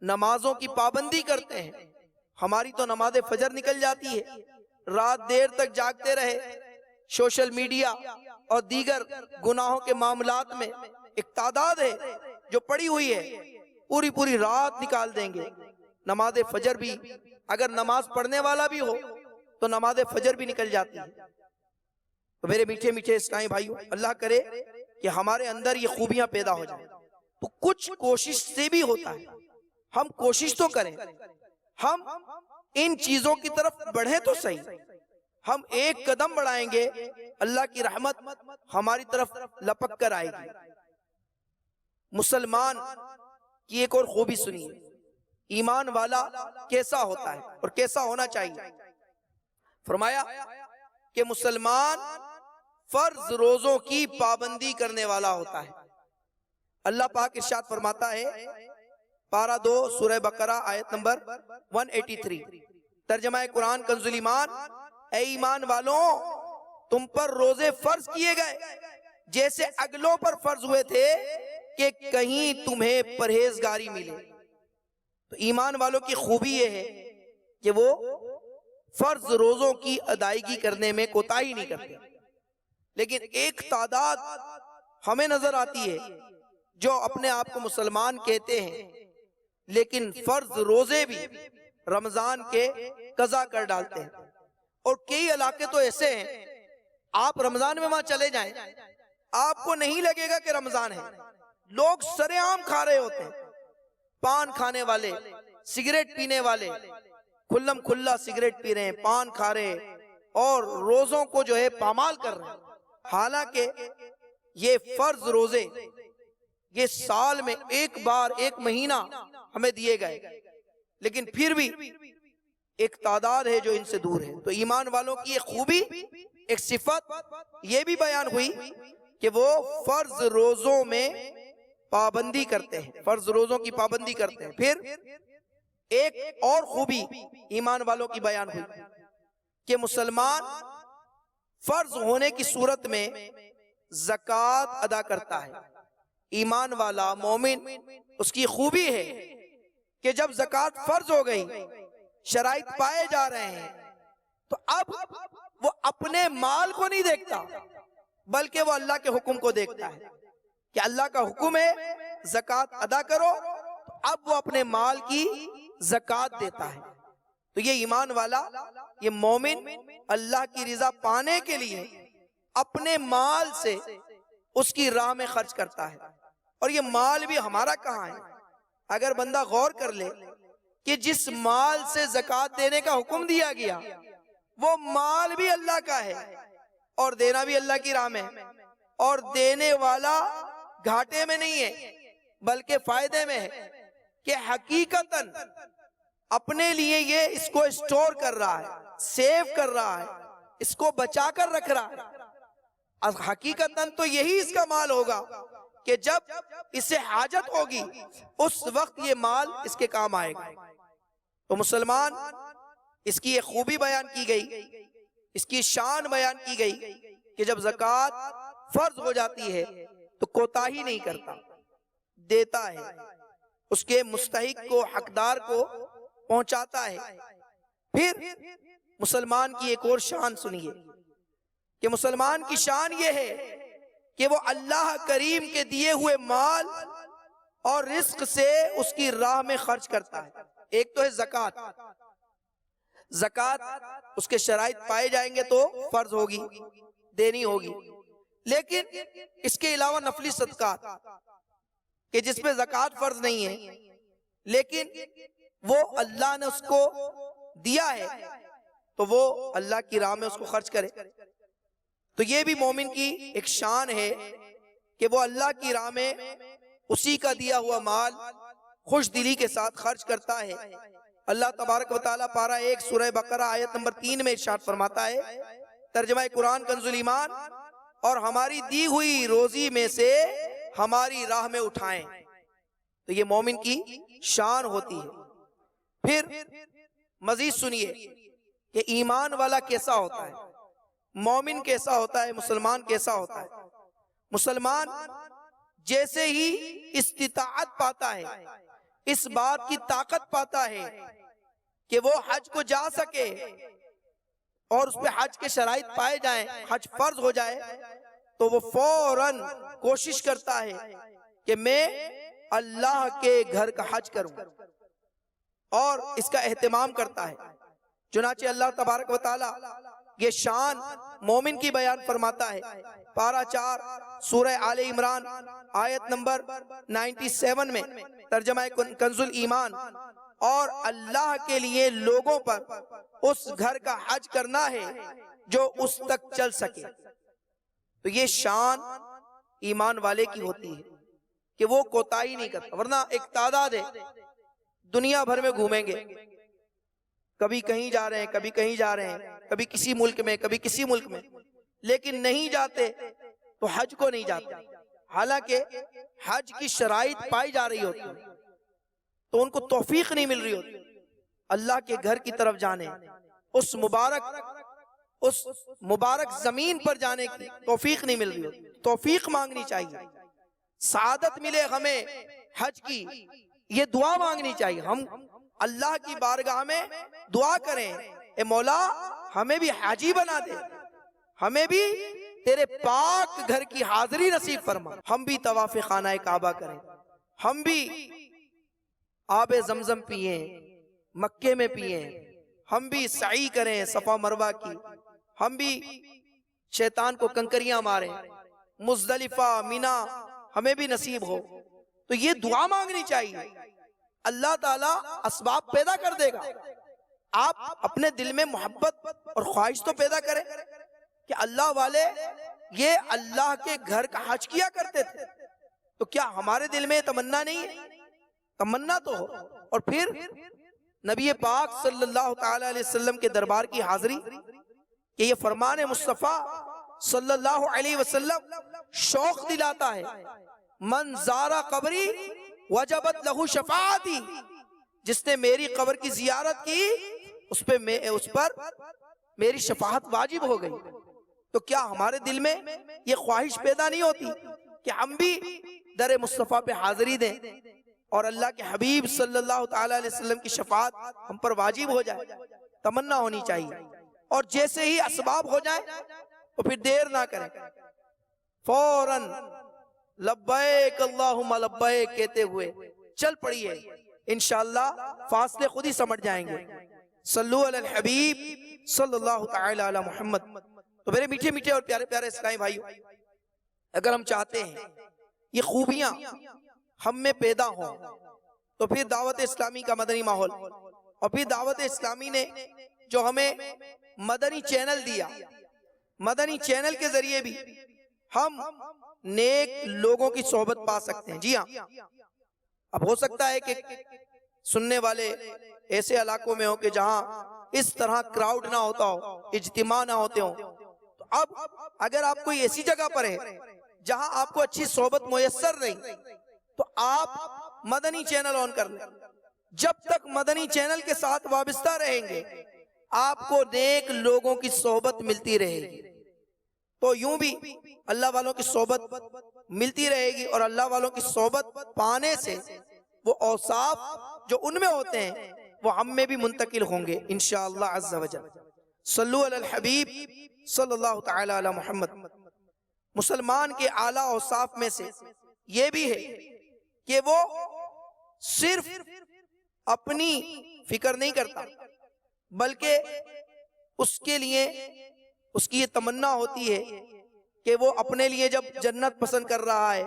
نمازوں کی پابندی کرتے ہیں۔ ہماری تو نماز فجر نکل جاتی ہے، رات دیر تک جاگتے رہے، سوشل میڈیا اور دیگر گناہوں کے معاملات میں ایک تعداد ہے جو پڑی ہوئی ہے، پوری رات نکال دیں گے۔ نماز فجر بھی، اگر نماز پڑھنے والا بھی ہو تو نماز فجر بھی نکل جاتی ہے۔ تو میرے میٹھے میٹھے اسلامی بھائیوں، اللہ کرے کہ ہمارے اندر یہ خوبیاں پیدا ہو جائیں۔ تو کچھ کوشش سے بھی ہوتا ہے، ہم کوشش تو کریں، ہم ان چیزوں کی طرف بڑھیں تو صحیح۔ ہم ایک قدم بڑھائیں گے، اللہ کی رحمت ہماری طرف لپک کر آئے گی۔ مسلمان کی ایک اور خوبی سنیے، ایمان والا کیسا ہوتا ہے اور کیسا ہونا چاہیے۔ فرمایا کہ مسلمان فرض روزوں کی پابندی کرنے والا ہوتا ہے۔ اللہ پاک ارشاد فرماتا ہے، پارہ 2 سورہ بقرہ آیت نمبر 183، ترجمہ قرآن کنز ایمان، اے ایمان والوں، تم پر روزے فرض کیے گئے جیسے اگلوں پر فرض ہوئے تھے کہ کہیں تمہیں پرہیزگاری ملے۔ تو ایمان والوں کی خوبی یہ ہے کہ وہ فرض روزوں کی ادائیگی کرنے میں کوتاہی نہیں کرتے، لیکن ایک تعداد ہمیں نظر آتی ہے جو اپنے آپ کو مسلمان کہتے ہیں لیکن فرض روزے بھی رمضان کے قضا کر ڈالتے ہیں۔ اور کئی علاقے تو ایسے ہیں، آپ رمضان میں وہاں چلے جائیں، آپ کو نہیں لگے گا کہ رمضان ہے، لوگ سرے عام کھا رہے ہوتے ہیں، پان کھانے والے، سگریٹ پینے والے کھلم کھلا سگریٹ پی رہے ہیں، پان کھا رہے ہیں اور روزوں کو جو ہے پامال کر رہے ہیں، حالانکہ یہ فرض روزے یہ سال میں ایک بار ایک مہینہ ہمیں دیے گئے، لیکن پھر بھی ایک تعداد ہے جو ان سے دور ہے۔ تو ایمان والوں کی ایک خوبی، ایک صفت یہ بھی بیان ہوئی کہ وہ فرض روزوں میں پابندی کرتے ہیں، فرض روزوں کی پابندی کرتے ہیں۔ پھر ایک اور خوبی ایمان والوں کی بیان ہوئی کہ مسلمان فرض ہونے کی صورت میں زکوٰۃ ادا کرتا ہے۔ ایمان والا مومن اس کی خوبی ہے کہ جب زکوٰۃ فرض ہو گئی، شرائط پائے جا رہے ہیں، تو اب وہ اپنے مال کو نہیں دیکھتا بلکہ وہ اللہ کے حکم کو دیکھتا ہے کہ اللہ کا حکم ہے زکوٰۃ ادا کرو، تو اب وہ اپنے مال کی زکوٰۃ دیتا ہے۔ تو یہ ایمان والا، یہ مومن اللہ کی رضا پانے کے لیے اپنے مال سے اس کی راہ میں خرچ کرتا ہے۔ اور یہ مال بھی ہمارا کہاں ہے؟ اگر بندہ غور کر لے کہ جس مال سے زکوٰۃ دینے کا حکم دیا گیا وہ مال بھی اللہ کا ہے اور دینا بھی اللہ کی راہ میں ہے، اور دینے والا گھاٹے میں نہیں ہے بلکہ فائدے میں ہے کہ حقیقتاً اپنے لیے یہ اس کو اسٹور کر رہا ہے، سیو کر رہا ہے، اس کو بچا کر رکھ رہا ہے۔ حقیقتاً تو یہی اس کا مال ہوگا کہ جب اسے حاجت ہوگی اس وقت یہ مال اس کے کام آئے گا۔ تو مسلمان، اس کی ایک خوبی بیان کی گئی، اس کی شان بیان کی گئی کہ جب زکوٰۃ فرض ہو جاتی ہے تو کوتاہی نہیں کرتا، دیتا ہے، اس کے مستحق کو، حقدار کو پہنچاتا ہے۔ پھر مسلمان کی ایک اور شان سنیے کہ مسلمان کی شان یہ ہے کہ وہ اللہ کریم کے دیے ہوئے مال اور رزق سے اس کی راہ میں خرچ کرتا ہے۔ ایک تو ہے زکوٰۃ، زکوٰۃ اس کے شرائط پائے جائیں گے تو فرض ہوگی، دینی ہوگی، لیکن اس کے علاوہ نفلی صدقات کہ جس پہ زکوٰۃ فرض نہیں ہے لیکن وہ اللہ نے اس کو دیا ہے تو وہ اللہ کی راہ میں اس کو خرچ کرے۔ تو یہ بھی مومن کی ایک شان ہے کہ وہ اللہ کی راہ میں اسی کا دیا ہوا مال خوش دلی کے ساتھ خرچ کرتا ہے۔ اللہ تبارک و تعالیٰ پارہ 1 سورہ بقرہ آیت نمبر 3 میں ارشاد فرماتا ہے، ترجمہ قرآن کنز الایمان، اور ہماری دی ہوئی روزی میں سے ہماری راہ میں اٹھائیں۔ تو یہ مومن کی شان ہوتی ہے۔ پھر مزید سنیے کہ ایمان والا کیسا ہوتا ہے، مومن کیسا ہوتا ہے، مسلمان کیسا ہوتا ہے۔ مسلمان جیسے ہی استطاعت پاتا ہے، اس بات کی طاقت پاتا ہے کہ وہ حج کو جا سکے اور اس پہ حج کے شرائط پائے جائیں، حج فرض ہو جائے، تو وہ فوراً کوشش کرتا ہے کہ میں اللہ کے گھر کا حج کروں اور اس کا اہتمام کرتا ہے۔ چنانچہ اللہ تبارک و تعالی یہ شان مومن کی بیان فرماتا ہے، پارہ 4 سورہ آل عمران آیت نمبر 97 میں ترجمہ کنز الایمان، اور اللہ کے لیے لوگوں پر اس گھر کا حج کرنا ہے جو اس تک چل سکے۔ تو یہ شان ایمان والے کی ہوتی ہے کہ وہ کوتاہی نہیں کرتا، ورنہ ایک تعداد ہے دنیا بھر میں گھومیں گے، کبھی کہیں جا رہے ہیں، کبھی کہیں جا رہے ہیں، کبھی کسی ملک میں، کبھی کسی ملک میں، لیکن نہیں جاتے تو حج کو نہیں جاتے، حالانکہ حج کی شرائط پائی جا رہی ہوتی ہے تو ان کو توفیق نہیں مل رہی ہوتی اللہ کے گھر کی طرف جانے، اس مبارک زمین پر جانے کی توفیق نہیں مل رہی ہوتی۔ توفیق مانگنی چاہیے، سعادت ملے ہمیں حج کی، یہ دعا مانگنی چاہیے. ہم اللہ کی بارگاہ میں دعا کریں, اے مولا ہمیں بھی حاجی بنا دے, ہمیں بھی تیرے پاک گھر کی حاضری نصیب فرما, ہم بھی طواف خانہ کعبہ کریں, ہم بھی آب زمزم پیئیں, مکے میں پیئیں, ہم بھی سعی کریں صفا مروہ کی, ہم بھی شیطان کو کنکریاں ماریں, مزدلفہ مینا ہمیں بھی نصیب ہو. تو یہ دعا مانگنی چاہیے, اللہ تعالیٰ اسباب پیدا کر دے گا. آپ اپنے دل میں محبت اور خواہش تو پیدا کریں کہ اللہ والے یہ اللہ کے گھر کا حج کیا کرتے تھے, تو کیا ہمارے دل میں تمنا نہیں ہے؟ تمنا تو ہو. اور پھر نبی پاک صلی اللہ تعالی علیہ وسلم کے دربار کی حاضری, کہ یہ فرمان مصطفیٰ صلی اللہ علیہ وسلم شوق دلاتا ہے, من زارا قبری وجبت لہو شفاعتی, جس نے میری قبر کی زیارت کی اس پر میری شفاعت واجب ہو گئی. تو کیا ہمارے دل میں یہ خواہش پیدا نہیں ہوتی کہ ہم بھی در مصطفیٰ پہ حاضری دیں اور اللہ کے حبیب صلی اللہ تعالی علیہ وسلم کی شفاعت ہم پر واجب ہو جائے؟ تمنا ہونی چاہیے. اور جیسے ہی اسباب ہو جائیں تو پھر دیر نہ کریں, فوراً لبیک اللہم لبیک کہتے ہوئے چل پڑیے, انشاءاللہ فاصلے خود ہی سمٹ جائیں گے. صلو علی الحبیب صلی اللہ تعالی علی محمد. تو میرے میٹھے میٹھے اور پیارے پیارے اسلامی بھائیو, اگر ہم چاہتے ہیں یہ خوبیاں ہم میں پیدا ہوں تو پھر دعوت اسلامی کا مدنی ماحول, اور پھر دعوت اسلامی نے جو ہمیں مدنی چینل دیا, مدنی چینل کے ذریعے بھی ہم نیک لوگوں کی صحبت پا سکتے ہیں. جی ہاں, اب ہو سکتا ہے کہ سننے والے ایسے علاقوں میں ہوں کہ جہاں اس طرح کراؤڈ نہ ہوتا ہو, اجتماع نہ ہوتے ہوں. تو اب اگر آپ کوئی ایسی جگہ پر ہے جہاں آپ کو اچھی صحبت میسر نہیں, تو آپ مدنی چینل آن کر لیں. جب تک مدنی چینل کے ساتھ وابستہ رہیں گے آپ کو نیک لوگوں کی صحبت ملتی رہے گی. تو یوں بھی اللہ والوں کی صحبت ملتی رہے گی, اور اللہ والوں کی صحبت پانے سے وہ اوصاف جو ان میں ہوتے ہیں وہ ہم میں بھی منتقل ہوں گے انشاءاللہ عز و جل. صلو علی الحبیب صلی اللہ تعالی علی محمد. مسلمان کے اعلیٰ اوصاف میں سے یہ بھی ہے کہ وہ صرف اپنی فکر نہیں کرتا, بلکہ اس کے لیے اس کی یہ تمنا ہوتی ہے کہ وہ اپنے لیے جب جنت پسند کر رہا ہے,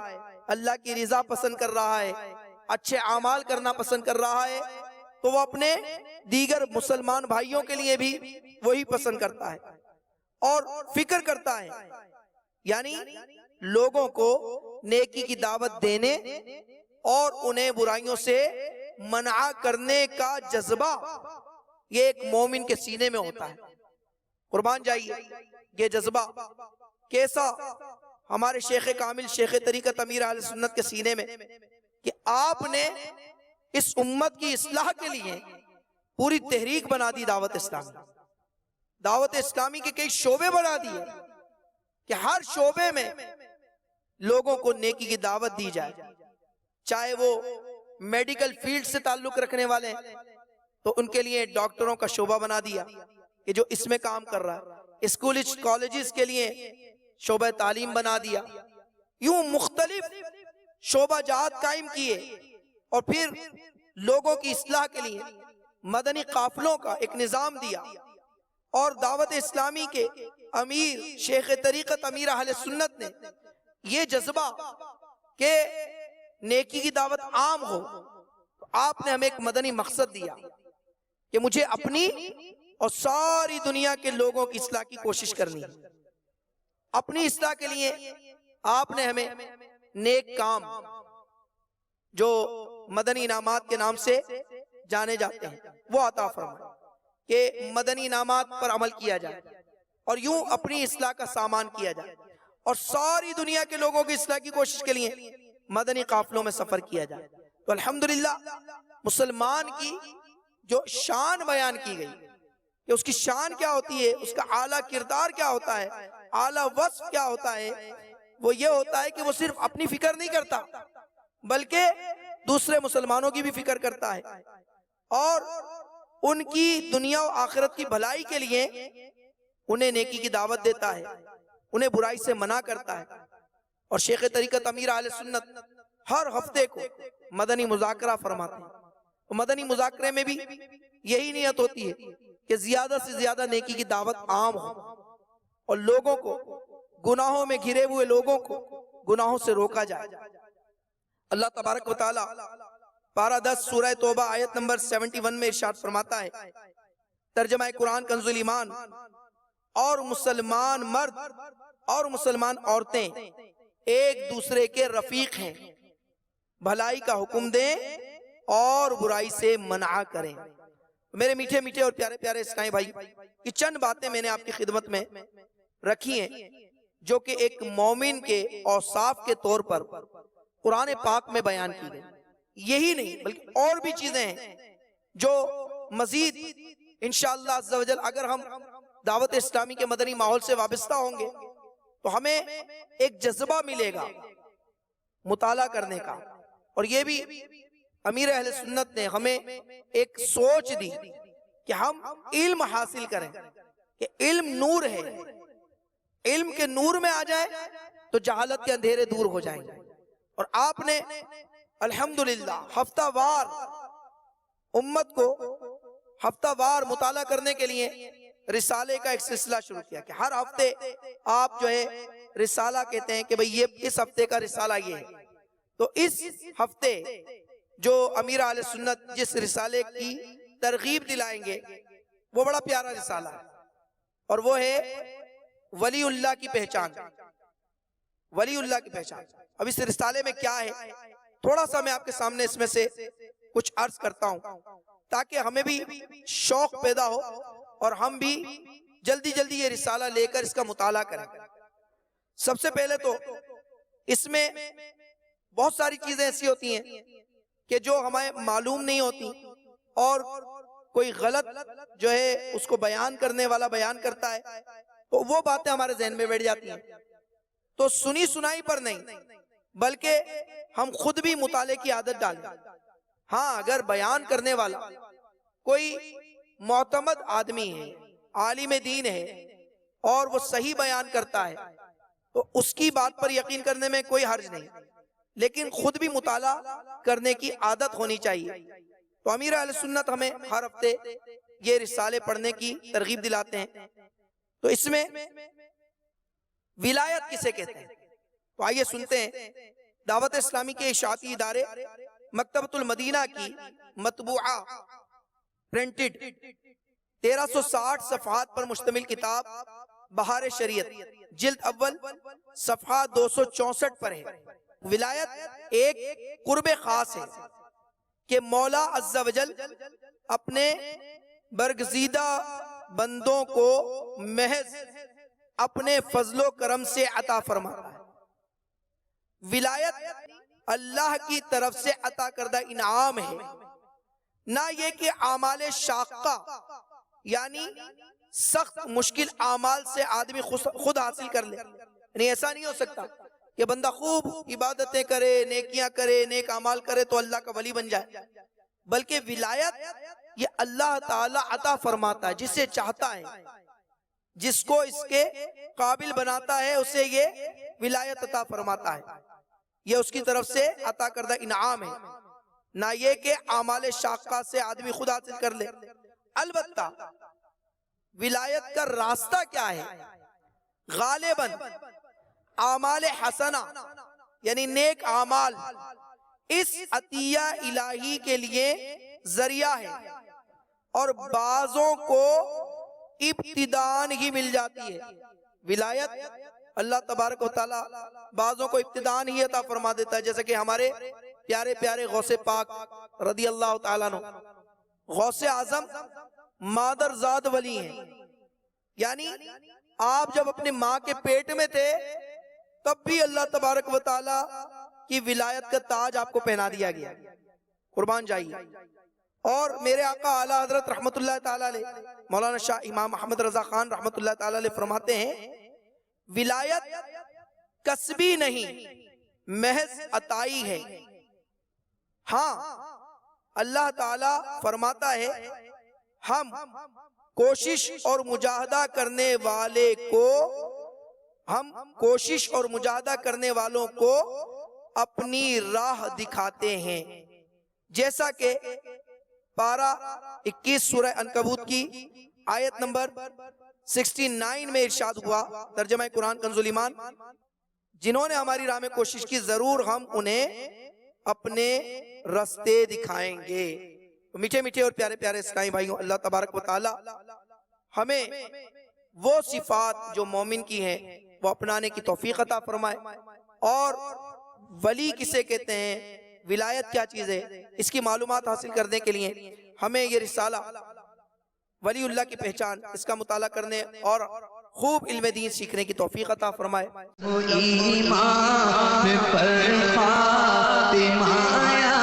اللہ کی رضا پسند کر رہا ہے, اچھے اعمال کرنا پسند کر رہا ہے, تو وہ اپنے دیگر مسلمان بھائیوں کے لیے بھی وہی پسند کرتا ہے اور فکر کرتا ہے. یعنی لوگوں کو نیکی کی دعوت دینے اور انہیں برائیوں سے منع کرنے کا جذبہ یہ ایک مومن کے سینے میں ہوتا ہے. قربان جائیے یہ جذبہ کیسا ہمارے شیخ کامل شیخ طریقت امیر اہل سنت کے سینے میں, کہ آپ نے اس امت کی اصلاح کے لیے پوری تحریک بنا دی. دعوت اسلامی کے کئی شعبے بنا دیے کہ ہر شعبے میں لوگوں کو نیکی کی دعوت دی جائے. چاہے وہ میڈیکل فیلڈ سے تعلق رکھنے والے ہیں تو ان کے لیے ڈاکٹروں کا شعبہ بنا دیا کہ جو اس میں کام کر رہا ہے, اسکول کالجز کے لیے شعبہ تعلیم بنا دیا. یوں مختلف شعبہ جات قائم کیے, اور پھر لوگوں کی اصلاح کے لیے مدنی قافلوں کا ایک نظام دیا. اور دعوت اسلامی کے امیر شیخ طریقت امیر اہل سنت نے یہ جذبہ کہ نیکی کی دعوت عام ہو, تو آپ نے ہمیں ایک مدنی مقصد دیا کہ مجھے اپنی اور ساری دنیا کے لوگوں کی اصلاح کی کوشش کرنی ہے. اپنی اصلاح کے لیے آپ نے ہمیں نیک کام جو مدنی انعامات کے نام سے جانے جاتے ہیں وہ عطا فرمائے, کہ مدنی انعامات پر عمل کیا جائے اور یوں اپنی اصلاح کا سامان کیا جائے, اور ساری دنیا کے لوگوں کی اصلاح کی کوشش کے لیے مدنی قافلوں میں سفر کیا جائے. تو الحمدللہ مسلمان کی جو شان بیان کی گئی کہ اس کی شان کیا ہوتی ہے, اس کا اعلیٰ کردار کیا ہوتا ہے, اعلیٰ وصف کیا ہوتا ہے, وہ یہ ہوتا ہے کہ وہ صرف اپنی فکر نہیں کرتا بلکہ دوسرے مسلمانوں کی بھی فکر کرتا ہے اور ان کی دنیا و آخرت کی بھلائی کے لیے انہیں نیکی کی دعوت دیتا ہے، انہیں برائی سے منع کرتا ہے۔ اور شیخ طریقت امیر اہل سنت ہر ہفتے کو مدنی مذاکرہ فرماتے ہیں، اور مدنی مذاکرے میں بھی یہی نیت ہوتی ہے کہ زیادہ سے زیادہ نیکی کی دعوت عام ہو اور لوگوں کو، گناہوں میں گھرے ہوئے لوگوں کو گناہوں سے روکا جائے۔ اللہ تبارک و تعالی پارہ 10 سورہ توبہ آیت نمبر 71 میں ارشاد فرماتا ہے، ترجمہ قرآن کنز الایمان، اور مسلمان مرد اور مسلمان عورتیں ایک دوسرے کے رفیق ہیں، بھلائی کا حکم دیں اور برائی سے منع کریں۔ میرے میٹھے میٹھے اور پیارے پیارے اسلامی بھائی، یہ چند باتیں میں نے آپ کی خدمت میں رکھی ہیں جو کہ ایک مومن کے اوصاف کے طور پر قرآن پاک میں بیان کی گئی۔ یہی نہیں بلکہ اور بھی چیزیں ہیں جو مزید انشاءاللہ عز و جل اگر ہم دعوت اسلامی کے مدنی ماحول سے وابستہ ہوں گے تو ہمیں ایک جذبہ ملے گا مطالعہ کرنے کا، اور یہ بھی امیر اہل سنت نے ہمیں ایک سوچ دی کہ ہم علم حاصل کریں، کہ علم نور ہے، علم کے نور میں آ جائے تو جہالت کے اندھیرے دور ہو جائیں گے۔ اور آپ نے الحمدللہ ہفتہ وار امت کو ہفتہ وار مطالعہ کرنے کے لیے رسالے کا ایک سلسلہ شروع کیا کہ ہر ہفتے آپ جو ہے رسالہ کہتے ہیں کہ بھئی یہ اس ہفتے کا رسالہ یہ ہے، تو اس ہفتے جو امیر اہل سنت جس رسالے کی ترغیب دلائیں گے وہ بڑا پیارا رسالہ ہے، اور وہ ہے ولی اللہ کی پہچان۔ ولی اللہ کی پہچان، اب اس رسالے میں کیا ہے تھوڑا سا میں آپ کے سامنے اس میں سے کچھ عرض کرتا ہوں تاکہ ہمیں بھی شوق پیدا ہو اور ہم بھی جلدی جلدی یہ رسالہ لے کر اس کا مطالعہ کریں۔ سب سے پہلے تو اس میں بہت ساری چیزیں ایسی ہوتی ہیں کہ جو ہمیں معلوم نہیں ہوتی، اور کوئی غلط جو ہے اس کو بیان کرنے والا بیان کرتا ہے تو وہ باتیں ہمارے ذہن میں بیٹھ جاتی ہیں۔ تو سنی سنائی پر نہیں بلکہ ہم خود بھی مطالعے کی عادت ڈالیں۔ ہاں اگر بیان کرنے والا کوئی معتمد آدمی ہے، عالم دین ہے، اور وہ صحیح بیان کرتا ہے تو اس کی بات پر یقین کرنے میں کوئی حرج نہیں، لیکن خود بھی مطالعہ کرنے کی عادت ہونی چاہیے۔ تو امیر اہل سنت ہمیں ہر ہفتے یہ رسالے پڑھنے کی ترغیب دلاتے ہیں۔ تو اس میں ولایت کسے کہتے ہیں تو آئیے سنتے ہیں۔ دعوت اسلامی کے اشاعتی ادارے مکتبۃ المدینہ کی مطبوعہ پرنٹڈ 1360 صفحات پر مشتمل کتاب بہار شریعت جلد اول صفحہ 264 پر ہے۔ ولایت ایک قرب خاص ہے کہ مولا عز و جل اپنے برگزیدہ بندوں کو محض اپنے فضل و کرم سے عطا فرماتا ہے۔ ولایت اللہ کی طرف سے عطا کردہ انعام ہے، نہ یہ کہ اعمال شاقہ یعنی سخت مشکل اعمال سے آدمی خود حاصل کر لے، یعنی ایسا نہیں ہو سکتا کہ بندہ خوب عبادتیں کرے، نیکیاں کرے، نیک اعمال کرے تو اللہ کا ولی بن جائے، بلکہ ولایت یہ اللہ تعالی عطا فرماتا ہے جسے چاہتا ہے، جس کو اس کے قابل بناتا ہے اسے یہ ولایت عطا فرماتا ہے۔ یہ اس کی طرف سے عطا کردہ انعام ہے، نہ یہ کہ اعمال شاقہ سے آدمی خود حاصل کر لے۔ البتہ ولایت کا راستہ کیا ہے؟ غالباً اعمال حسنہ یعنی نیک اعمال اس عطیہ الہی کے لیے ذریعہ ہے، اور بعضوں کو ابتداءً ہی مل جاتی ہے۔ ولایت اللہ تبارک و تعالی بعضوں کو ابتداءً ہی عطا فرما دیتا ہے، جیسے کہ ہمارے پیارے پیارے غوث پاک رضی اللہ تعالیٰ عنہ، غوث اعظم مادر زاد ولی ہیں، یعنی آپ جب اپنے ماں کے پیٹ میں تھے تب بھی اللہ تبارک و تعالی کی ولایت کا تاج آپ کو پہنا دیا گیا، قربان جائیے۔ اور میرے آقا اعلیٰ حضرت رحمت اللہ تعالیٰ علیہ مولانا شاہ امام محمد رضا خان رحمت اللہ تعالیٰ علیہ فرماتے ہیں ولایت کسبی نہیں محض عطائی ہے، ہاں اللہ تعالی فرماتا ہے ہم کوشش اور مجاہدہ کرنے والوں کو اپنی راہ دکھاتے ہیں، جیسا کہ پارہ 21 سورہ عنکبوت کی آیت نمبر 69 میں ارشاد ہوا، ترجمہ قرآن کنز الایمان، جنہوں نے ہماری راہ میں کوشش کی ضرور ہم انہیں اپنے راستے دکھائیں گے۔ میٹھے میٹھے اور پیارے پیارے اسلامی بھائیوں، اللہ تبارک و تعالی ہمیں وہ صفات جو مومن کی ہیں وہ اپنانے کی توفیق عطا فرمائے، اور ولی کسے کہتے ہیں، ولایت کیا چیز ہے، اس کی معلومات حاصل کرنے کے لیے ہمیں یہ رسالہ ولی اللہ کی پہچان، اس کا مطالعہ کرنے اور خوب علم دین سیکھنے کی توفیق عطا فرمائے۔ ایمان پر خاتمہ آیا